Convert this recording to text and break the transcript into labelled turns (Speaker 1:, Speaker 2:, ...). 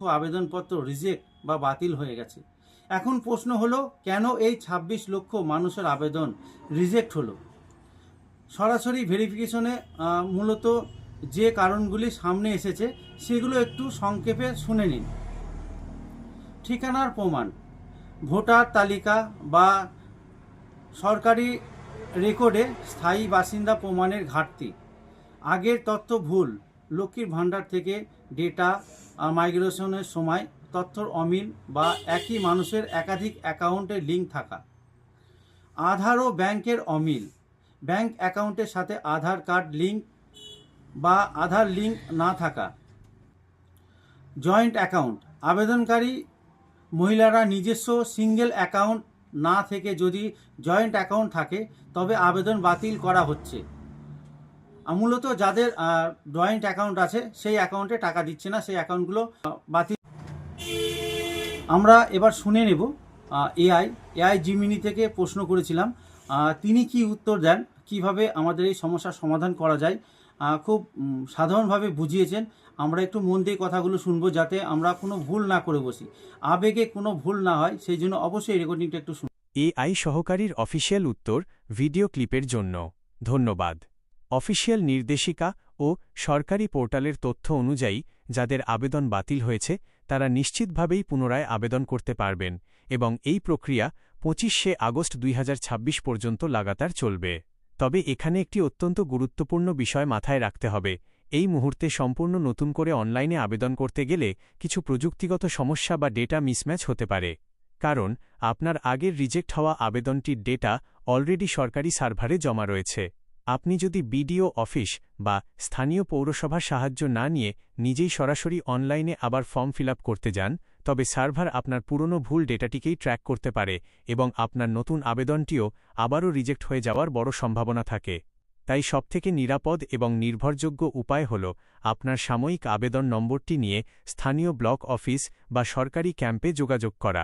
Speaker 1: আবেদনপত্র রিজেক্ট বা বাতিল হয়ে গেছে। এখন প্রশ্ন হলো, কেন এই ২৬ লক্ষ মানুষের আবেদন রিজেক্ট হলো? সরাসরি ভেরিফিকেশনে মূলত যে কারণগুলি সামনে এসেছে সেগুলো একটু সংক্ষেপে শুনে নিন। ঠিকানার প্রমাণ, ভোটার তালিকা বা সরকারি রেকর্ডে স্থায়ী বাসিন্দা প্রমাণের ঘাটতি, আগের তথ্য ভুল, লক্ষ্মীর ভাণ্ডার থেকে ডেটা মাইগ্রেশনের সময় তথ্যর অমিল বা একই মানুষের একাধিক অ্যাকাউন্টের লিঙ্ক থাকা, আধার ও ব্যাংকের অমিল, ব্যাংক অ্যাকাউন্টের সাথে আধার কার্ড লিঙ্ক বা আধার লিঙ্ক না থাকা, জয়েন্ট অ্যাকাউন্ট, আবেদনকারী মহিলারা নিজস্ব সিঙ্গেল অ্যাকাউন্ট না থেকে যদি জয়েন্ট অ্যাকাউন্ট থাকে তবে আবেদন বাতিল করা হচ্ছে। মূলত যাদের জয়েন্ট অ্যাকাউন্ট আছে সেই অ্যাকাউন্টে টাকা দিচ্ছে না, সেই অ্যাকাউন্টগুলো বাতিল। আমরা এবার শুনে নেব এআই জিমিনি থেকে প্রশ্ন করেছিলাম, তিনি কি উত্তর দেন, কিভাবে আমাদের এই সমস্যার সমাধান করা যায়। খুব সাধারণভাবে বুঝিয়েছেন। আমরা একটু মন দিয়ে কথাগুলো শুনবো যাতে আমরা কোনো ভুল না করে বসি, আবেগে কোনো ভুল না হয়, সেই জন্য অবশ্যই রেকর্ডিংটা একটু শুনুন।
Speaker 2: এআই সহকারীর অফিসিয়াল উত্তর ভিডিও ক্লিপের জন্য ধন্যবাদ। অফিসিয়াল নির্দেশিকা ও সরকারি পোর্টালের তথ্য অনুযায়ী যাদের আবেদন বাতিল হয়েছে তারা নিশ্চিতভাবেই পুনরায় আবেদন করতে পারবেন এবং এই প্রক্রিয়া ২৫শে আগস্ট ২০২৬ পর্যন্ত লাগাতার চলবে। তবে এখানে একটি অত্যন্ত গুরুত্বপূর্ণ বিষয় মাথায় রাখতে হবে। এই মুহূর্তে সম্পূর্ণ নতুন করে অনলাইনে আবেদন করতে গেলে কিছু প্রযুক্তিগত সমস্যা বা ডেটা মিসম্যাচ হতে পারে। কারণ আপনার আগের রিজেক্ট হওয়া আবেদনটির ডেটা অলরেডি সরকারি সার্ভারে জমা রয়েছে। আপনি যদি বিডিও অফিস বা স্থানীয় পৌরসভার সাহায্য না নিয়ে নিজেই সরাসরি অনলাইনে আবার ফর্ম ফিল আপ করতে যান, তবে সার্ভার আপনার পুরনো ভুল ডেটাটিকেই ট্র্যাক করতে পারে এবং আপনার নতুন আবেদনটিও আবারও রিজেক্ট হয়ে যাওয়ার বড় সম্ভাবনা থাকে। তাই সবথেকে নিরাপদ এবং নির্ভরযোগ্য উপায় হল আপনার সাময়িক আবেদন নম্বরটি নিয়ে স্থানীয় ব্লক অফিস বা সরকারি ক্যাম্পে যোগাযোগ করা।